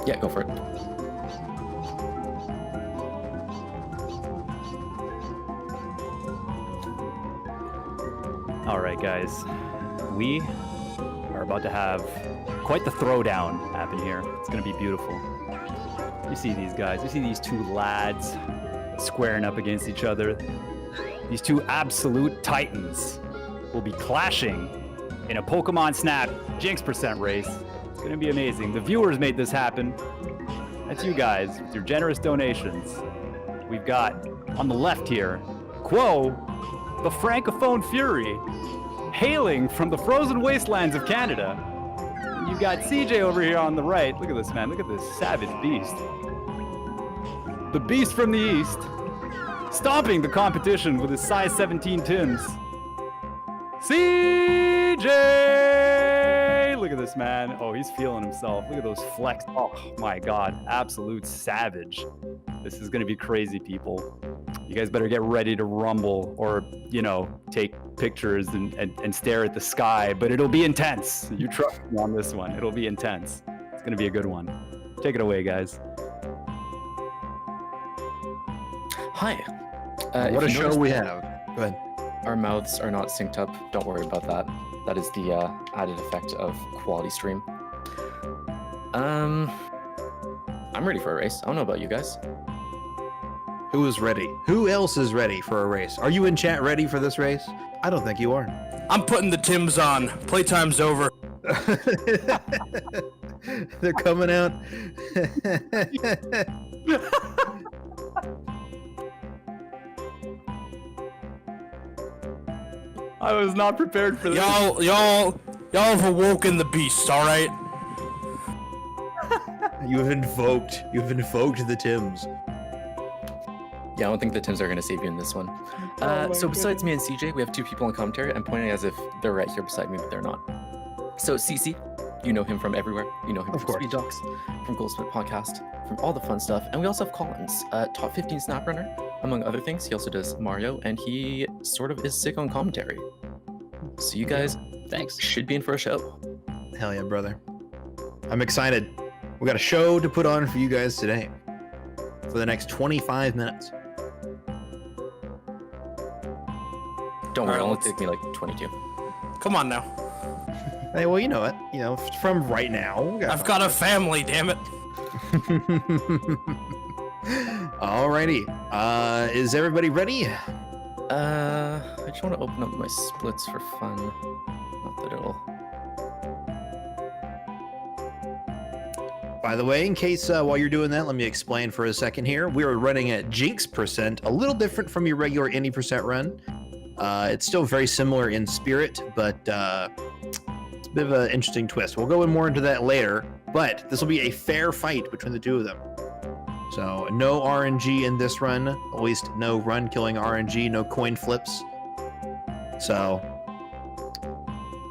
Yeah, go for it. All right, guys. We are about to have quite the throwdown happen here. It's going to be beautiful. You see these guys. You see these two lads squaring up against each other. These two absolute titans will be clashing in a Pokemon Snap Jinx % race. It's going to be amazing. The viewers made this happen. That's you guys with your generous donations. We've got on the left here, Quo, the Francophone Fury, hailing from the frozen wastelands of Canada. And you've got CJ over here on the right. Look at this, man. Look at this savage beast. The beast from the east, stomping the competition with his size 17 Tims. CJ! Look at this, man. Oh, he's feeling himself. Look at those flex. Oh, my God. Absolute savage. This is going to be crazy, people. You guys better get ready to rumble or, you know, take pictures and stare at the sky. But it'll be intense. You trust me on this one. It'll be intense. It's going to be a good one. Take it away, guys. Hi. What a show we have. Go ahead. Our mouths are not synced up. Don't worry about that. That is the added effect of quality stream. I'm ready for a race. I don't know about you guys. Who is ready? Who else is ready for a race? Are you in chat ready for this race? I don't think you are. I'm putting the Tims on. Playtime's over. They're coming out. I was not prepared for this. Y'all have awoken the beast, all right? You've invoked the Tims. Yeah, I don't think the Tims are going to save you in this one. So besides me and CJ, we have two people in commentary. I'm pointing as if they're right here beside me, but they're not. So CC, you know him from everywhere. You know him from Speed Docs, from Goldsmith Podcast, from all the fun stuff. And we also have Collins, top 15 snap runner, among other things. He also does Mario, and he sort of is sick on commentary. So you guys, thanks, should be in for a show. Hell yeah, brother. I'm excited. We got a show to put on for you guys today for the next 25 minutes. Don't worry, it'll only take me like 22. Come on now. Hey, well, you know it. You know, from right now. I've got a family, damn it. Alrighty. Is everybody ready? I just want to open up my splits for fun. Not that it'll... By the way, in case while you're doing that, let me explain for a second here. We are running at Jinx %, a little different from your regular any % run. It's still very similar in spirit, but it's a bit of an interesting twist. We'll go in more into that later, but this will be a fair fight between the two of them. So no RNG in this run, at least no run killing RNG, no coin flips. So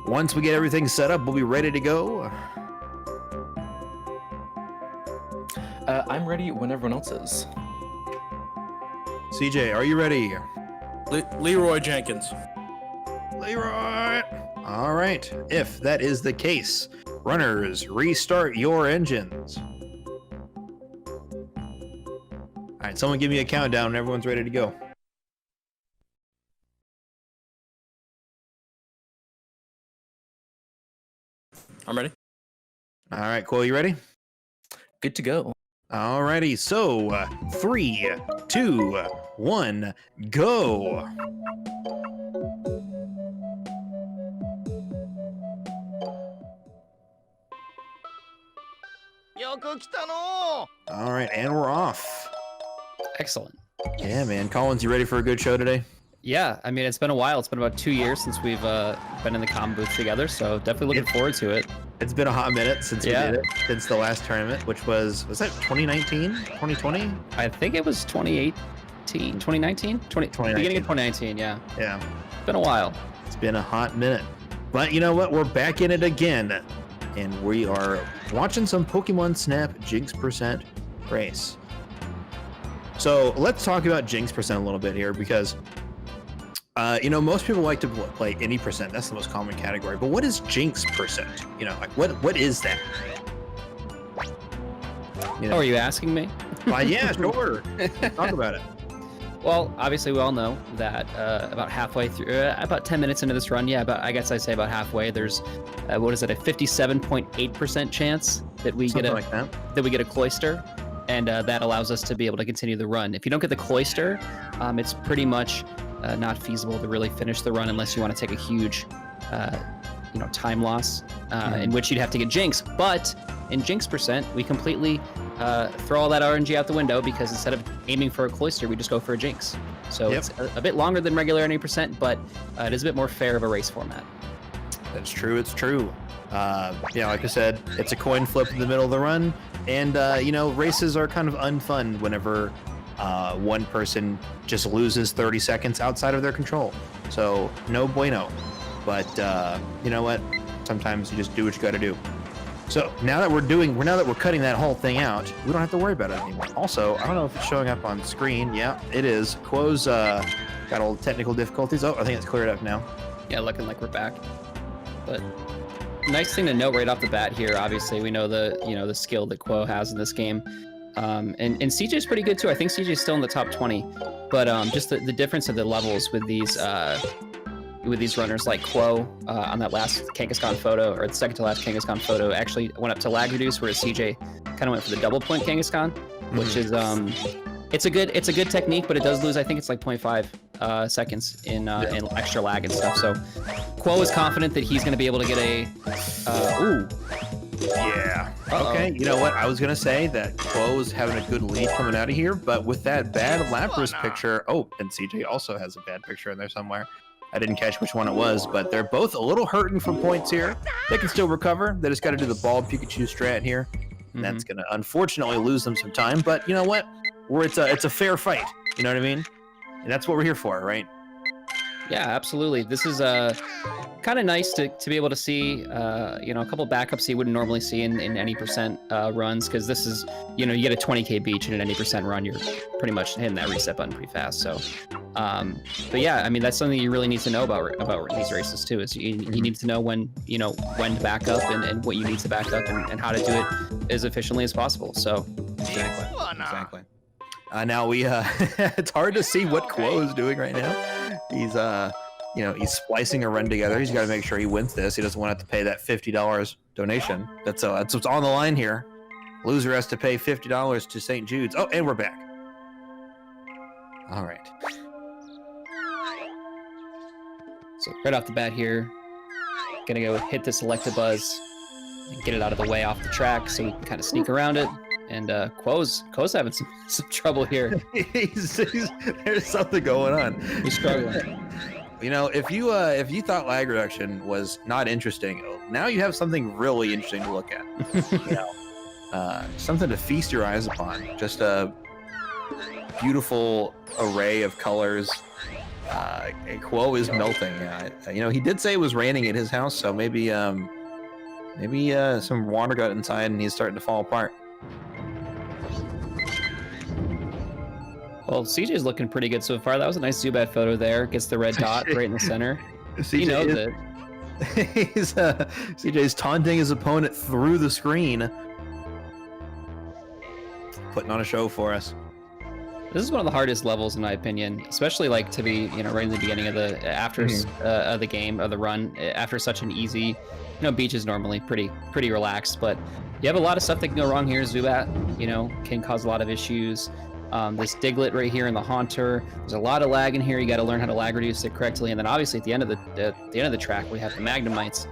once we get everything set up, we'll be ready to go. I'm ready when everyone else is. CJ, are you ready? Leroy Jenkins. Leroy! All right, if that is the case, runners, restart your engines. All right, someone give me a countdown and everyone's ready to go. I'm ready. All right, Cole, you ready? Good to go. All righty, so 3, 2, 1, go. All right, and we're off. Excellent. Yeah, man. Collins, you ready for a good show today? Yeah, I mean, it's been a while. It's been about 2 years since we've been in the comm booth together, so definitely looking forward to it. It's been a hot minute since we did it, since the last tournament, which was that 2019, 2020? I think it was 2018, 2019? 2019. Beginning of 2019, yeah. Yeah. Been a while. It's been a hot minute. But you know what? We're back in it again, and we are watching some Pokemon Snap Jinx % race. So let's talk about Jinx % a little bit here, because you know, most people like to play any %. That's the most common category. But what is Jinx %? You know, like what is that? You Oh, are you asking me? Yeah, sure. Talk about it. Well, obviously, we all know that about halfway through, about 10 minutes into this run, I guess I'd say about halfway, there's, what is it, a 57.8% chance that we Something get like a cloister, and that allows us to be able to continue the run. If you don't get the cloister, it's pretty much not feasible to really finish the run unless you want to take a huge, time loss, in which you'd have to get Jinx. But in Jinx percent, we completely throw all that RNG out the window because instead of aiming for a cloister, we just go for a Jinx. So it's a bit longer than regular 90%, but it is a bit more fair of a race format. That's true. It's true. Like I said, it's a coin flip in the middle of the run, and races are kind of unfun whenever one person just loses 30 seconds outside of their control. So no bueno. But you know what? Sometimes you just do what you got to do. So now that we're cutting that whole thing out, we don't have to worry about it anymore. Also, I don't know if it's showing up on screen. Yeah, it is. Quo's got all the technical difficulties. Oh, I think it's cleared up now. Yeah, looking like we're back. But nice thing to note right off the bat here. Obviously, we know the skill that Quo has in this game, and CJ's pretty good too. I think CJ's still in the top 20, but just the difference of the levels with these runners like Quo on that last Kangaskhan photo, or the second to last Kangaskhan photo, actually went up to lag reduce, whereas CJ kind of went for the double point Kangaskhan, which is it's a good technique, but it does lose. I think it's like 0.5 seconds in extra lag and stuff. So Quo is confident that he's going to be able to get a Yeah. Uh-oh. Okay. You know what? I was gonna say that Quo was having a good lead coming out of here, but with that bad Lapras picture, and CJ also has a bad picture in there somewhere. I didn't catch which one it was, but they're both a little hurting for points here. They can still recover. They just got to do the bald Pikachu strat here, and that's gonna unfortunately lose them some time. But you know what? It's a fair fight. You know what I mean? And that's what we're here for, right? Yeah, absolutely. This is kind of nice to be able to see, a couple backups you wouldn't normally see in any percent runs, because this is, you get a 20k beach in an any percent run, you're pretty much hitting that reset button pretty fast. So, but yeah, I mean, that's something you really need to know about these races too, is you need to know when to back up and what you need to back up and how to do it as efficiently as possible. So Exactly. Now we it's hard to see what Quo is doing right now. He's he's splicing a run together. He's got to make sure he wins this. He doesn't want to have to pay that $50 donation. That's what's on the line here. Loser has to pay $50 to St. Jude's. Oh, and we're back. All right. So right off the bat here, gonna go hit the Electabuzz and get it out of the way off the track so we can kind of sneak around it. And Quo's having some trouble here. There's something going on. He's struggling. If you thought lag reduction was not interesting, now you have something really interesting to look at. Something to feast your eyes upon. Just a beautiful array of colors. Quo is melting. He did say it was raining at his house, so maybe some water got inside and he's starting to fall apart. Well, CJ's looking pretty good so far. That was a nice Zubat photo there. Gets the red dot right in the center. He knows it. CJ's taunting his opponent through the screen. Putting on a show for us. This is one of the hardest levels in my opinion, especially like to be, right in the beginning of the of the game, of the run, after such an easy, beach is normally pretty relaxed, but you have a lot of stuff that can go wrong here. Zubat, can cause a lot of issues. This Diglett right here in the Haunter, there's a lot of lag in here. You got to learn how to lag reduce it correctly, and then obviously at the end of the track we have the Magnemites,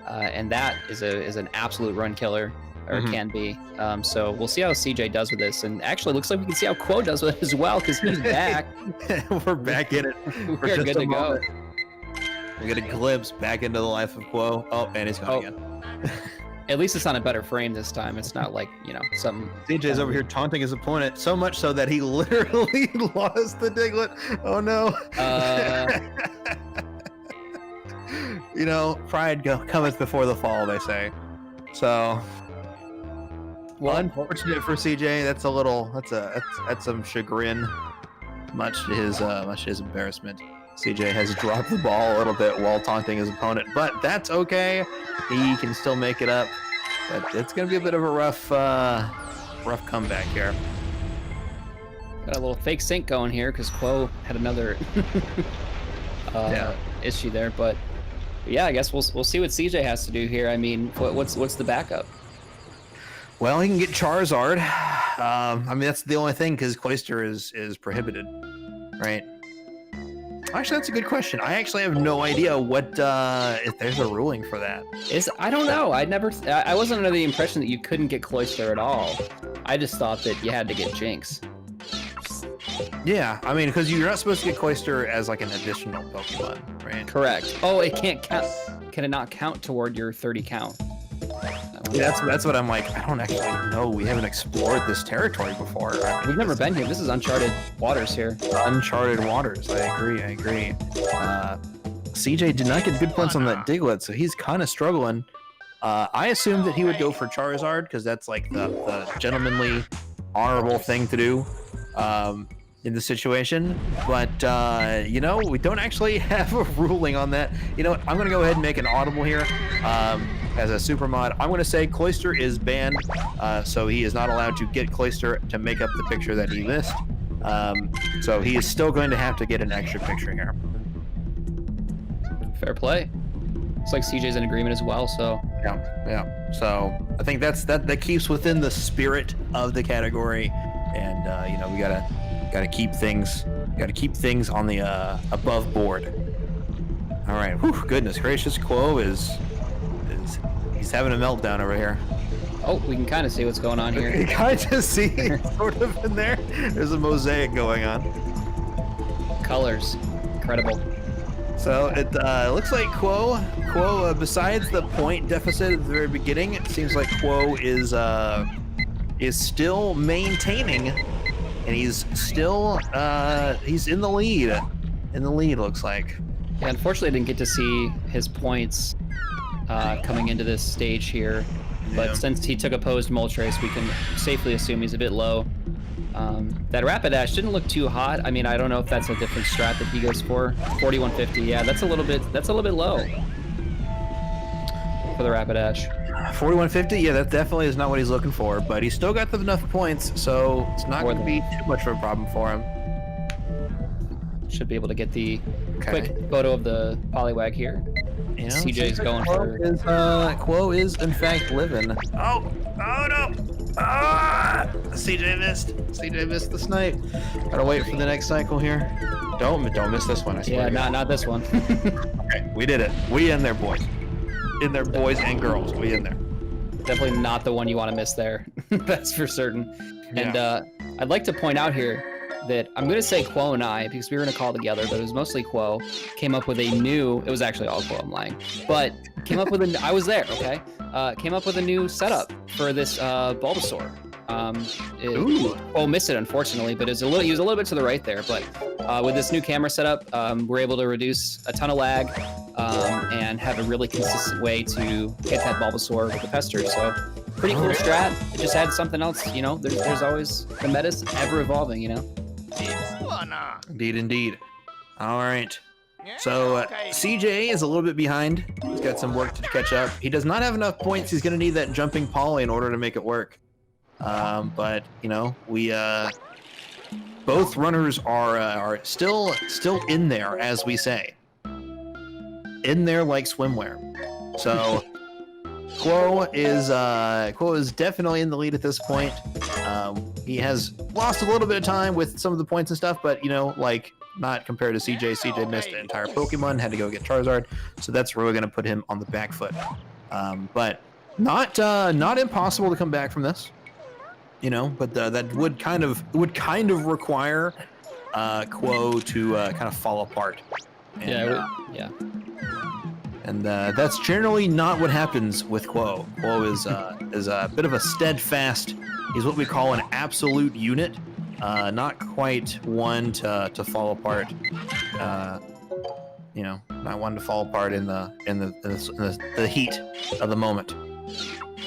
and that is an absolute run killer, or can be. So we'll see how CJ does with this, and actually looks like we can see how Quo does with it as well, because he's back. We're back in it. We're good to go. We get a glimpse back into the life of Quo. Oh, and he's gone again. At least it's on a better frame this time. It's not like, something. CJ's over here taunting his opponent so much so that he literally lost the Diglett. Oh no. Pride cometh before the fall, they say. So, unfortunate for CJ. That's some chagrin, much to his embarrassment. CJ has dropped the ball a little bit while taunting his opponent, but that's okay. He can still make it up. But it's going to be a bit of a rough rough comeback here. Got a little fake sync going here because Quo had another issue there, but yeah, I guess we'll see what CJ has to do here. I mean, what's the backup? Well, he can get Charizard. I mean, that's the only thing because Cloyster is prohibited, right? Actually, that's a good question. I actually have no idea what if there's a ruling for that. I don't know. I wasn't under the impression that you couldn't get Cloyster at all. I just thought that you had to get Jinx. Yeah, I mean, because you're not supposed to get Cloyster as like an additional Pokemon, right? Correct. Oh, it can't count. Can it not count toward your 30 count? Yeah, that's what I'm like. I don't actually know. We haven't explored this territory before. We've never been here. This is uncharted waters here. Uncharted waters. I agree. CJ did not get good points on that Diglett, so he's kind of struggling. I assumed that he would go for Charizard because that's like the gentlemanly, honorable thing to do in the situation. But you know, we don't actually have a ruling on that. You know what? I'm gonna go ahead and make an audible here. As a super mod, I'm going to say Cloyster is banned, so he is not allowed to get Cloyster to make up the picture that he missed. So he is still going to have to get an extra picture here. Fair play. Looks like CJ's in agreement as well, so. Yeah. So I think that keeps within the spirit of the category, and you know, we gotta keep things on the above board. All right. Whew, goodness gracious, Quo he's having a meltdown over here. Oh, we can kind of see what's going on here. You kind of see sort of in there. There's a mosaic going on. Colors, incredible. So it looks like Quo, besides the point deficit at the very beginning, it seems like Quo is still maintaining, and he's still he's in the lead. In the lead, looks like. Yeah, unfortunately, I didn't get to see his points coming into this stage here, but since he took opposed Moltres, we can safely assume he's a bit low. That Rapidash didn't look too hot. I mean, I don't know if that's a different strat that he goes for. 4150, yeah, that's a little bit low for the Rapidash. 4150, yeah, that definitely is not what he's looking for, but he's still got enough points, so it's not going to be too much of a problem for him. Should be able to get the quick photo of the Poliwag here. You know, CJ's going for. Quo is in fact living. Oh no! CJ missed the snipe. Gotta wait for the next cycle here. Don't miss this one. I swear. Yeah, not this one. Okay, we did it. We in there, boys. In there, boys and girls. We in there. Definitely not the one you want to miss there. That's for certain. Yeah. And I'd like to point out here that I'm going to say Quo and I, because we were in a call together, but it was mostly Quo, came up with a new, it was actually all Quo, I'm lying, but came up with I was there, okay? Came up with a new setup for this Bulbasaur. Quo missed it, unfortunately, but he was a little bit to the right there, but with this new camera setup, we're able to reduce a ton of lag and have a really consistent way to get that Bulbasaur with the Pester, so pretty cool strat. It just adds something else, you know, there's always, the meta's ever evolving, you know? Indeed. All right. So CJ is a little bit behind. He's got some work to catch up. He does not have enough points. He's going to need that jumping poly in order to make it work. But you know, we both runners are still in there, as we say, in there like swimwear. So Quo is definitely in the lead at this point. He has lost a little bit of time with some of the points and stuff, but you know, like not compared to CJ. CJ missed an entire Pokemon, had to go get Charizard, so that's really going to put him on the back foot. But not impossible to come back from this, you know. But that would kind of require Quo to kind of fall apart. And, yeah. And that's generally not what happens with Quo. Quo is a bit of a steadfast. He's what we call an absolute unit, not quite one to fall apart. You know, not one to fall apart in the heat of the moment.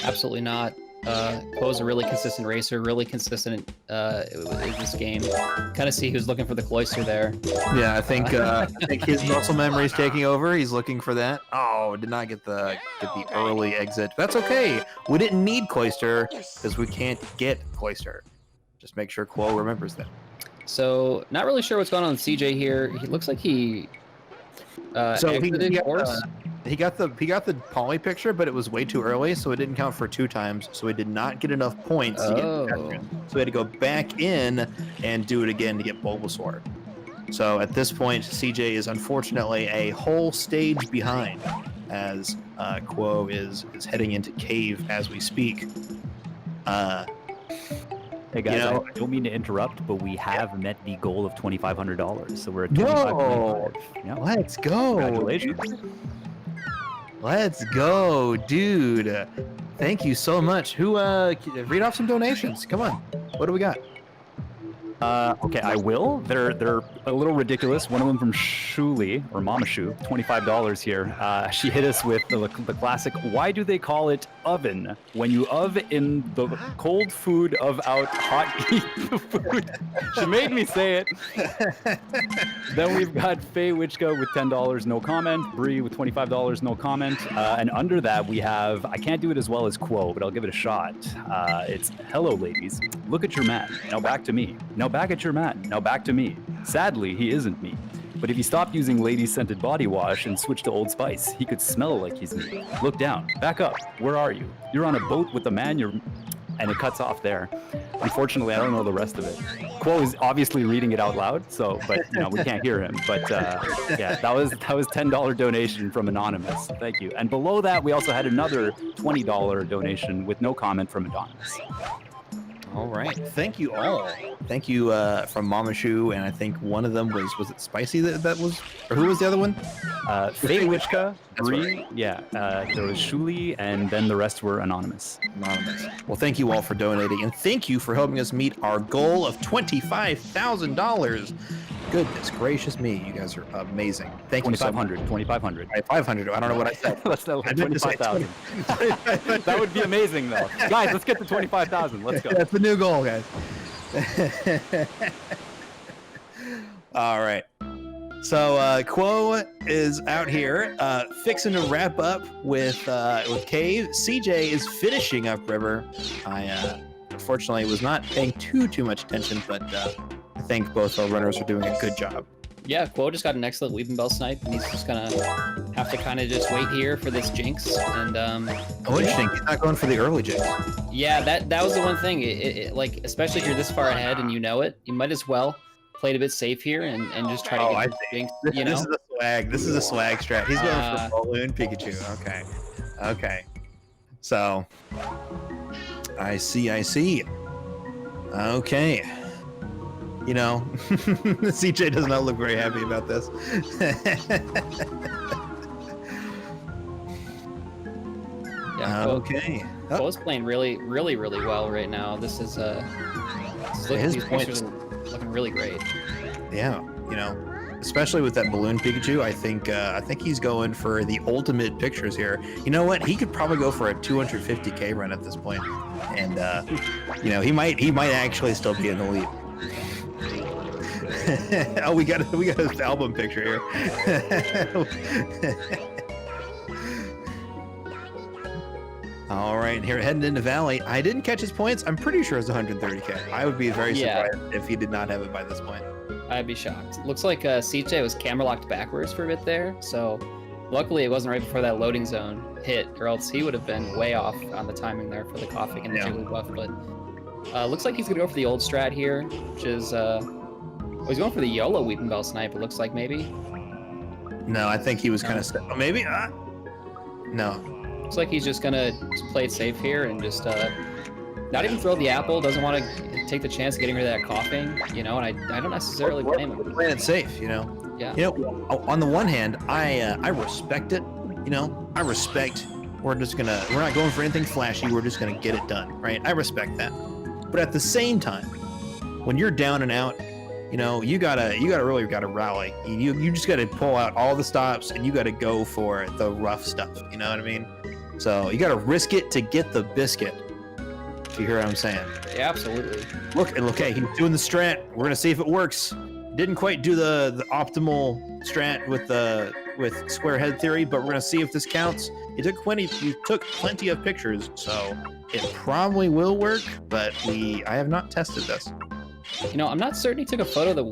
Absolutely not. Quo's a really consistent racer, really consistent in this game. Kind of see who's looking for the cloister there. Yeah, I think his muscle memory is taking over. He's looking for that. Oh, did not get the early exit. That's okay. We didn't need cloister because we can't get cloister. Just make sure Quo remembers that. So not really sure what's going on with CJ here. He looks like he exited course. He got the poly picture, but it was way too early, so it didn't count for 2 times. So he did not get enough points to get pedestrian. So he had to go back in and do it again to get Bulbasaur. So at this point, CJ is unfortunately a whole stage behind, as Quo is heading into cave as we speak. Hey guys, I don't mean to interrupt, but we have met the goal of $2,500, so we're at $2,525. Yeah. Let's go! Congratulations! Let's go, dude! Thank you so much. Who read off some donations? Come on, what do we got? Okay, I will. They're a little ridiculous. One of them from Shuli, or Mama Shu, $25 here. She hit us with the classic, why do they call it oven when you in the cold food of out hot eat food? She made me say it. Then we've got Faye Wichka with $10, no comment. Bree with $25, no comment. And under that we have, I can't do it as well as Quo, but I'll give it a shot. It's, hello ladies, look at your man, now back to me. Now back at your man, now back to me. Sadly, he isn't me. But if he stopped using lady-scented body wash and switched to Old Spice, he could smell like he's me. Look down, back up, where are you? You're on a boat with a man, and it cuts off there. Unfortunately, I don't know the rest of it. Quo is obviously reading it out loud, but we can't hear him. But yeah, that was $10 donation from Anonymous. Thank you. And below that, we also had another $20 donation with no comment from Anonymous. All right. Thank you all. Thank you from Mama Shu, and I think one of them was it Spicy that was, or who was the other one? Faye Wichka, Bree, yeah. There was Shuli, and then the rest were anonymous. Well, thank you all for donating, and thank you for helping us meet our goal of $25,000. Goodness gracious me, you guys are amazing. Thank you so much. 2,500. 500. I don't know what I said. Let's know 25,000. That would be amazing, though. Guys, let's get to 25,000. Let's go. That's the new goal, guys. All right. So Quo is out here fixing to wrap up with Cave. CJ is finishing up River. I unfortunately was not paying too much attention, but I think both our runners are doing a good job. Yeah, Quo just got an excellent Weeping Bell snipe, and he's just gonna have to kind of just wait here for this Jinx. And oh, interesting. He's not going for the early Jinx. Yeah, that was the one thing. Like, especially if you're this far ahead and you know it, you might as well play it a bit safe here and just try to get the Jinx. You know? This is a swag. This is a swag strat. He's going for Balloon Pikachu. Okay. So I see. Okay. You know, CJ does not look very happy about this. Yeah, okay. Quo's playing really well right now. This is these pictures are looking really great. Yeah, you know, especially with that Balloon Pikachu, I think he's going for the ultimate pictures here. You know what? He could probably go for a 250K run at this point, and you know, he might actually still be in the lead. Oh, we got his album picture here. All right, here heading into Valley. I didn't catch his points. I'm pretty sure it's 130K. I would be very surprised if he did not have it by this point. I'd be shocked. Looks like CJ was camera locked backwards for a bit there, so luckily it wasn't right before that loading zone hit, or else he would have been way off on the timing there for the coughing and the Jigglypuff. But looks like he's gonna go for the old strat here, which is he's going for the YOLO Weeping Bell snipe, it looks like, maybe. No, I think he was kind of maybe. No. Looks like he's just gonna play it safe here and just not even throw the apple. Doesn't want to take the chance of getting rid of that coughing, you know. And I don't necessarily blame him. Playing it safe, you know. Yeah. You know, on the one hand, I respect it. You know, I respect. We're not going for anything flashy. We're just gonna get it done, right? I respect that. But at the same time, when you're down and out, you know, you gotta really rally. You just gotta pull out all the stops and you gotta go for the rough stuff. You know what I mean? So you gotta risk it to get the biscuit. You hear what I'm saying? Yeah, absolutely. Look, okay, he's doing the strat. We're gonna see if it works. Didn't quite do the optimal strat with square head theory, but we're gonna see if this counts. He took plenty of pictures, so it probably will work. But I have not tested this. You know, I'm not certain he took a photo of the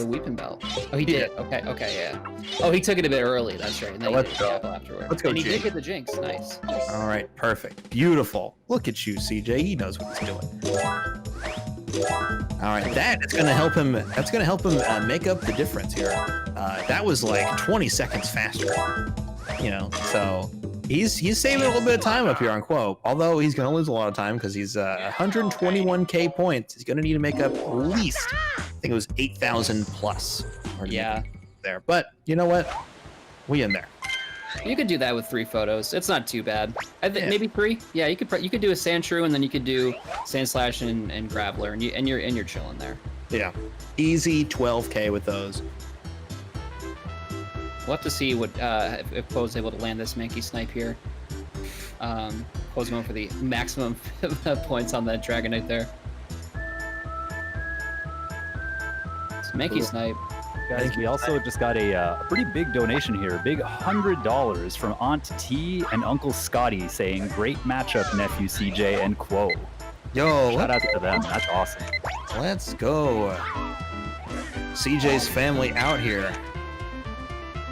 weeping bell. Oh, he did. Okay, yeah. Oh, he took it a bit early. That's right. And then Let's he did go. the apple afterward. Let's go, And he Jake. did get the jinx. Nice. All right, perfect, beautiful. Look at you, CJ. He knows what he's doing. All right, that's gonna help him. That's gonna help him make up the difference here. That was like 20 seconds faster. You know, so he's saving a little bit of time up here on Quo. Although he's gonna lose a lot of time because he's 121k points. He's gonna need to make up at least, I think it was 8,000 plus. Yeah. There, but you know what? We in there. You could do that with 3 photos. It's not too bad. I think Yeah. maybe 3. Yeah, you could do a Sand Shrew and then you could do Sand Slash and Graveler, and you're chilling there. Yeah, easy 12k with those. We'll have to see what if Quo's able to land this Mankey Snipe here. Quo's going for the maximum points on that Dragon Knight there. So Mankey Snipe. Guys, we also just got a pretty big donation here. Big $100 from Aunt T and Uncle Scotty saying, great matchup, nephew CJ and Quo. Yo, Shout out to them. That's awesome. let's go. CJ's family out here.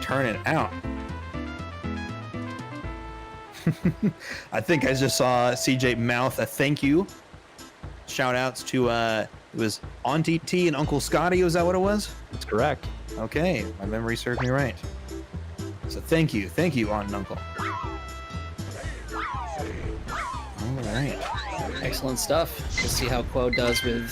Turn it out. I think I just saw CJ mouth a thank you. Shout outs to it was Auntie T and Uncle Scotty. Was that what it was? That's correct. Okay, my memory served me right. So thank you, Aunt and Uncle. All right. Excellent stuff. Let's see how Quo does with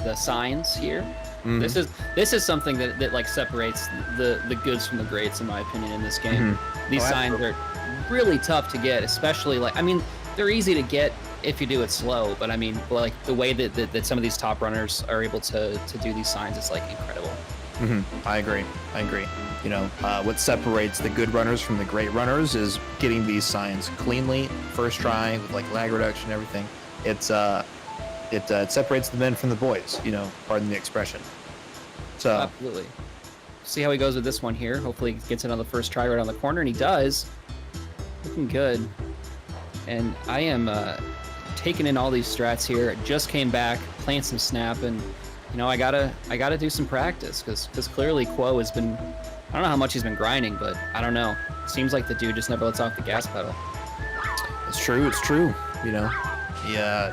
the signs here. Mhm. This is something that like separates the goods from the greats, in my opinion, in this game. These Oh, signs are really tough to get, especially like, I mean, they're easy to get if you do it slow, but I mean, like the way that some of these top runners are able to do these signs is like incredible. I agree. You know, what separates the good runners from the great runners is getting these signs cleanly, first try, with like lag reduction and everything. It separates the men from the boys, you know, pardon the expression. So, Absolutely. See how he goes with this one here. Hopefully he gets it on the first try right on the corner, and he does. Looking good. And I am taking in all these strats here. Just came back, playing some Snap, and you know, I gotta do some practice because clearly Quo has been, I don't know how much he's been grinding, but I don't know. Seems like the dude just never lets off the gas pedal. it's true. You know,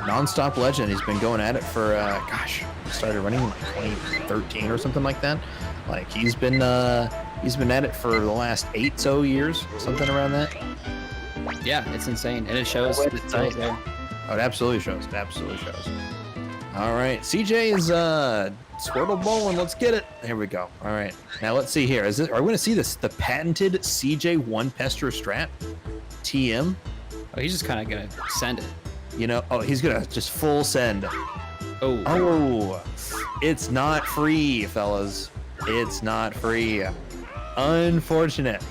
non-stop legend. He's been going at it for, started running in like 2013 or something like that. Like he's been at it for the last 8 so years, something around that. Yeah, it's insane, and it shows. It shows there. Oh, it absolutely shows. All right, CJ is Squirtle bowling. Let's get it. There we go. All right, now let's see here. Are we going to see the patented CJ one pester strat? TM. Oh, he's just kind of gonna send it. You know, he's gonna just full send. Oh, it's not free, fellas. It's not free. Unfortunate.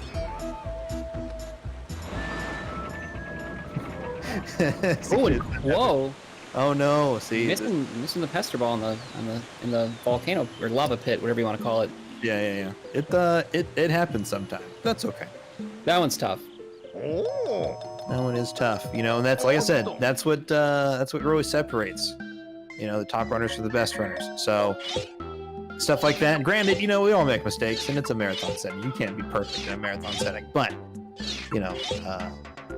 Whoa! Oh no! See, Missing the pester ball in the volcano or lava pit, whatever you want to call it. yeah. It happens sometimes. That's okay. That one's tough. That one is tough, you know, and that's, like I said, that's what really separates, you know, the top runners from the best runners. So stuff like that. Granted, you know, we all make mistakes, and it's a marathon setting. You can't be perfect in a marathon setting, but you know,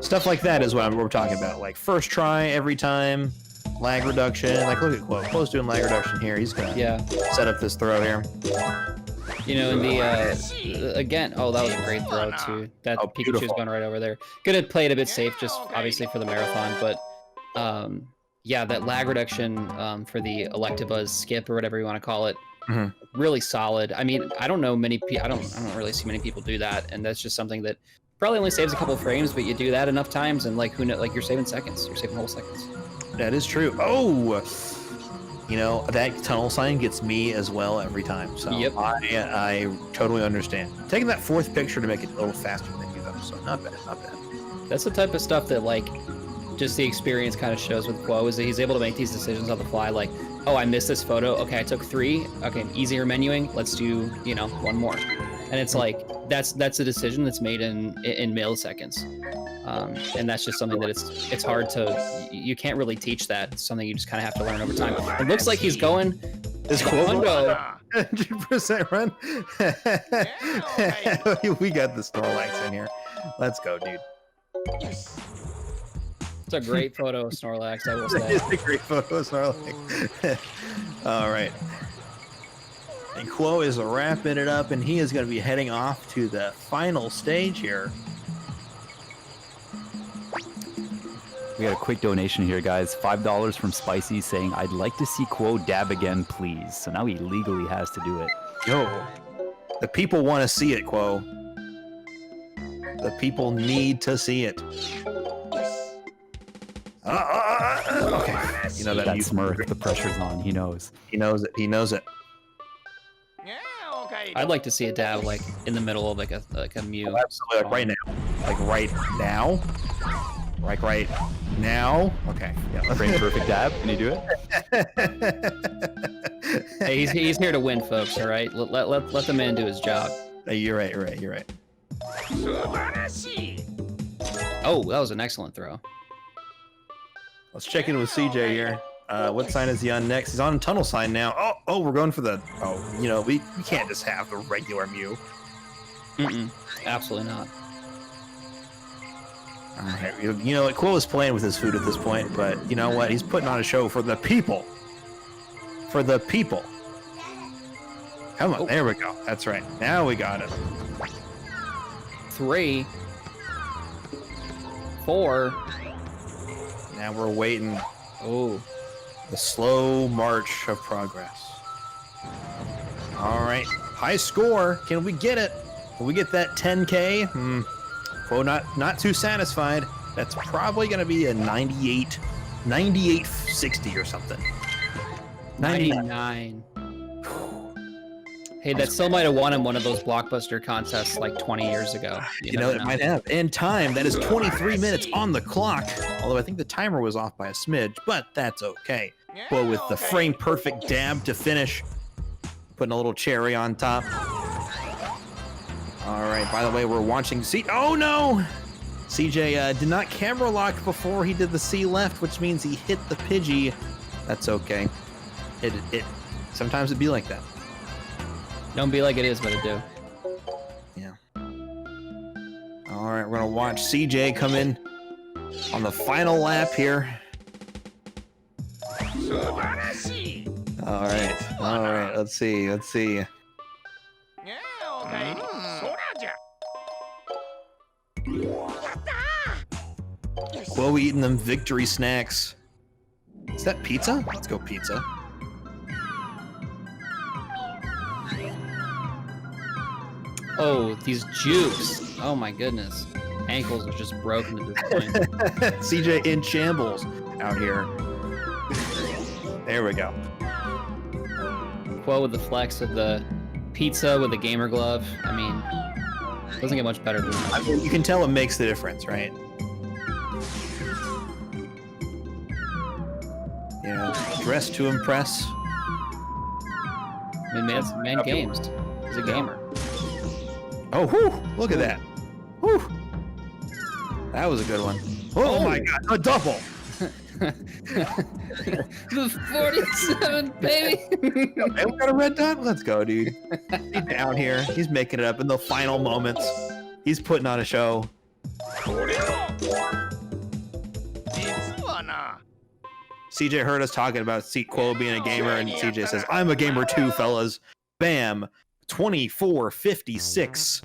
stuff like that is what we're talking about. Like first try every time, lag reduction. Like look at Quo. Quo's doing lag reduction here. He's gonna set up this throw here. You know, in the again, oh, that was a great throw too. That Pikachu's beautiful. going right over there. Could have played a bit safe, just obviously for the marathon, but yeah, that lag reduction for the Electabuzz skip or whatever you want to call it, really solid. I mean, I don't know many people. I don't really see many people do that, and that's just something that probably only saves a couple frames, but you do that enough times, and like who knows, like you're saving seconds. You're saving whole seconds. That is true. Oh. You know, that tunnel sign gets me as well every time. So Yep. I totally understand. Taking that fourth picture to make it a little faster than you though, so not bad. That's the type of stuff that like just the experience kind of shows with Quo is that he's able to make these decisions on the fly. Like, oh, I missed this photo. Okay, I took 3. Okay, easier menuing. Let's do, you know, 1 more. And it's like that's a decision that's made in milliseconds. And that's just something that it's hard to, you can't really teach that. It's something you just kind of have to learn over time. It looks like he's going. Is Quo 100% run? We got the Snorlax in here. Let's go, dude. It's a great photo of Snorlax, I will say. It's a great photo of Snorlax. All right. And Quo is wrapping it up, and he is going to be heading off to the final stage here. We got a quick donation here, guys. $5 from Spicy saying, I'd like to see Quo dab again, please. So now he legally has to do it. Yo, the people want to see it, Quo. The people need to see it. Okay. You know that smirk, the pressure's on. He knows. He knows it. He knows it. I'd like to see a dab like in the middle of like a Mew. Oh, absolutely, like right now. Like right now. Like right now. Okay. Yeah. Frame perfect dab. Can you do it? Hey, he's here to win, folks. All right. Let the man do his job. You're right. You're right. You're right. Oh, that was an excellent throw. Let's check in with CJ here. What sign is he on next? He's on tunnel sign now. Oh, we're going for the. Oh, you know, we can't just have the regular Mew. Absolutely not. All right, you know, Quo is playing with his food at this point, but you know what? He's putting on a show for the people. For the people. Come on, there we go. That's right. Now we got it. 3, 4. Now we're waiting. Oh. The slow march of progress. All right, high score. Can we get it? Can we get that 10K? Quo not too satisfied. That's probably going to be a 98-60 or something. 99. Hey, that still might have won him one of those blockbuster contests like 20 years ago. You know, it might have. And time, that is 23 minutes on the clock. Although I think the timer was off by a smidge, but that's okay. Quo with the frame perfect dab to finish. Putting a little cherry on top. All right, by the way, we're watching oh no! CJ did not camera lock before he did the C left, which means he hit the Pidgey. That's okay. It sometimes it'd be like that. Don't be like it is, but it do. Yeah. All right, we're gonna watch CJ come in on the final lap here. All right, let's see. Quo eating them victory snacks. Is that pizza? Let's go pizza. Oh, these jukes. Oh my goodness. Ankles are just broken at this point. CJ in shambles out here. There we go. Quo with the flex of the pizza with the gamer glove. I mean, doesn't get much better than that. I mean, you can tell it makes the difference, right? Yeah, dressed to impress. I mean, man games. He's a gamer. Oh, whew, look at that. Whew. That was a good one. Oh my God, a double. The 47, baby. Hey, we got a red dot? Let's go, dude. He's down here. He's making it up in the final moments. He's putting on a show. CJ heard us talking about Quo being a gamer, and CJ says, I'm a gamer too, fellas. Bam. 24-56.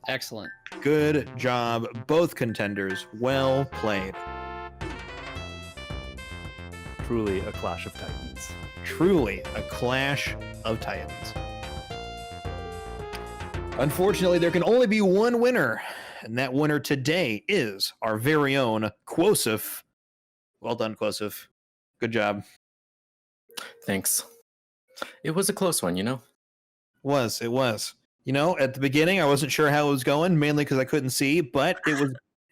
Excellent. Good job, both contenders. Well played. Truly a clash of titans. Truly a clash of titans. Unfortunately, there can only be one winner, and that winner today is our very own Quosif. Well done, Quosif. Good job. Thanks. It was a close one, you know? It was. You know, at the beginning, I wasn't sure how it was going, mainly because I couldn't see, but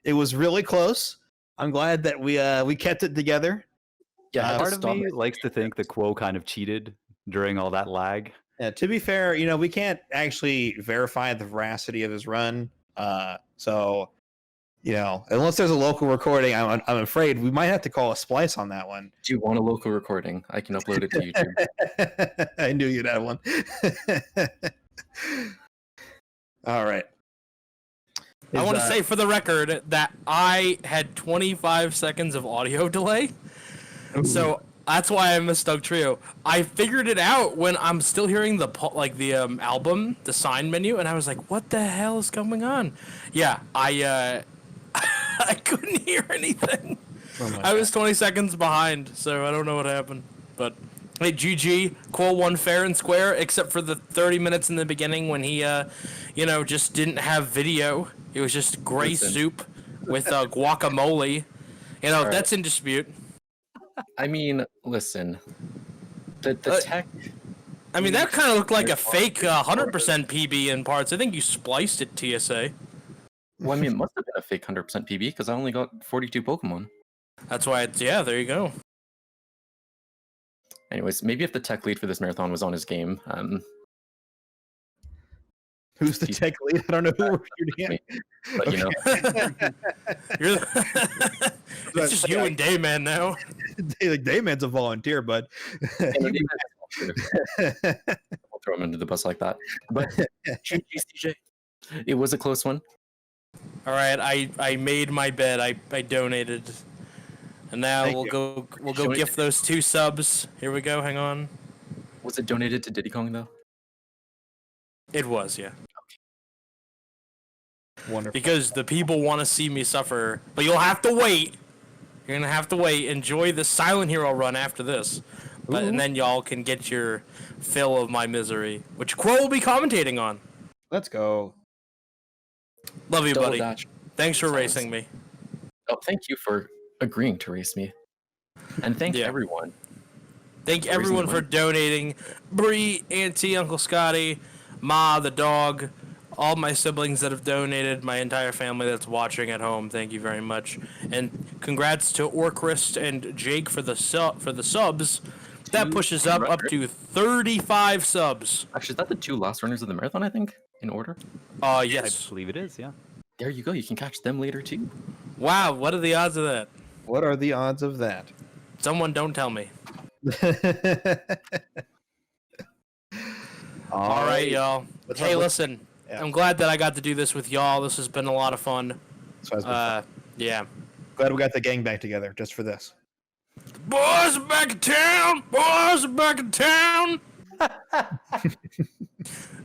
It was really close. I'm glad that we kept it together. Yeah, I had to Part of stop me myself. likes to think that Quo kind of cheated during all that lag. To be fair, we can't actually verify the veracity of his run. So, unless there's a local recording, I'm afraid we might have to call a splice on that one. Do you want a local recording? I can upload it to YouTube. I knew you'd have one. All right. I want to Is, say for the record that I had 25 seconds of audio delay. So that's why I missed Doug Trio. I figured it out when I'm still hearing the album, the sign menu, and I was like, "What the hell is going on?" Yeah, I I couldn't hear anything. I was 20 seconds behind, so I don't know what happened. But hey, GG, Quo won fair and square, except for the 30 minutes in the beginning when he, just didn't have video. It was just gray Listen. soup with guacamole. All right. That's in dispute. I mean, listen. The tech. I mean, that kind of looked like a fake 100% PB in parts. I think you spliced it, TSA. Well, I mean, it must have been a fake 100% PB because I only got 42 Pokemon. That's why it's, yeah, there you go. Anyways, maybe if the tech lead for this marathon was on his game, who's the tech lead? I don't know who we're shooting at. but You're it's just you and Dayman now. Dayman's a volunteer, but we'll throw him into the bus like that. But CJ, it was a close one. All right, I made my bed. I donated, and now Thank we'll you. go gift those 2 subs. Here we go. Hang on. Was it donated to Diddy Kong though? It was, yeah. wonderful. Because the people want to see me suffer, but you'll have to wait. You're gonna have to wait. Enjoy the Silent Hero run after this, and then y'all can get your fill of my misery, which Quo will be commentating on. Let's go. Love you, Double buddy. dash. Thanks for Sounds- racing me. Oh, thank you for agreeing to race me, and thank Yeah. everyone. Thank Raising everyone the for money. donating. Bree, Auntie, Uncle Scotty, Ma, the dog, all my siblings that have donated, my entire family that's watching at home. Thank you very much, and congrats to Orcrist and Jake for the subs. That pushes up to 35 subs. Actually, is that the 2 last runners of the marathon? I think in order. Yes. I believe it is, yeah. There you go. You can catch them later too. Wow, what are the odds of that? What are the odds of that? Someone don't tell me. All right, y'all. Hey, listen. Yeah. I'm glad that I got to do this with y'all. This has been a lot of fun. So it's been fun. Yeah. Glad we got the gang back together just for this. Boys are back in town. Boys are back in town.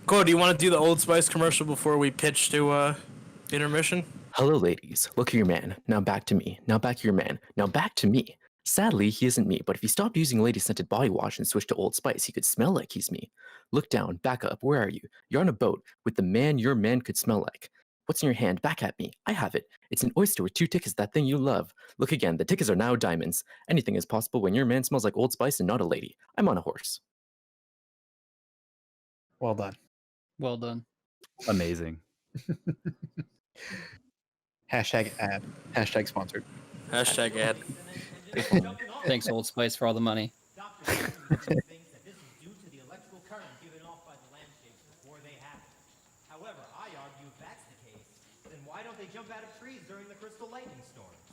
Cool. Do you want to do the Old Spice commercial before we pitch to intermission? Hello, ladies. Look at your man. Now back to me. Now back to your man. Now back to me. Sadly, he isn't me, but if he stopped using lady-scented body wash and switched to Old Spice, he could smell like he's me. Look down, back up, where are you? You're on a boat with the man your man could smell like. What's in your hand? Back at me. I have it. It's an oyster with 2 tickets, that thing you love. Look again, the tickets are now diamonds. Anything is possible when your man smells like Old Spice and not a lady. I'm on a horse. Well done. Well done. Amazing. Hashtag ad. Hashtag sponsored. Hashtag ad. Thanks, Old Spice, for all the money. Doctors think that this is due to the electrical current given off by the lampshades before they happen. However, I argue if that's the case, then why don't they jump out of trees during the crystal lightning storms?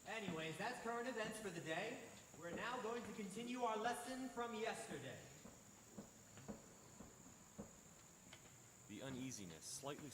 Anyways, that's current events for the day. We're now going to continue our lesson from yesterday. The uneasiness slightly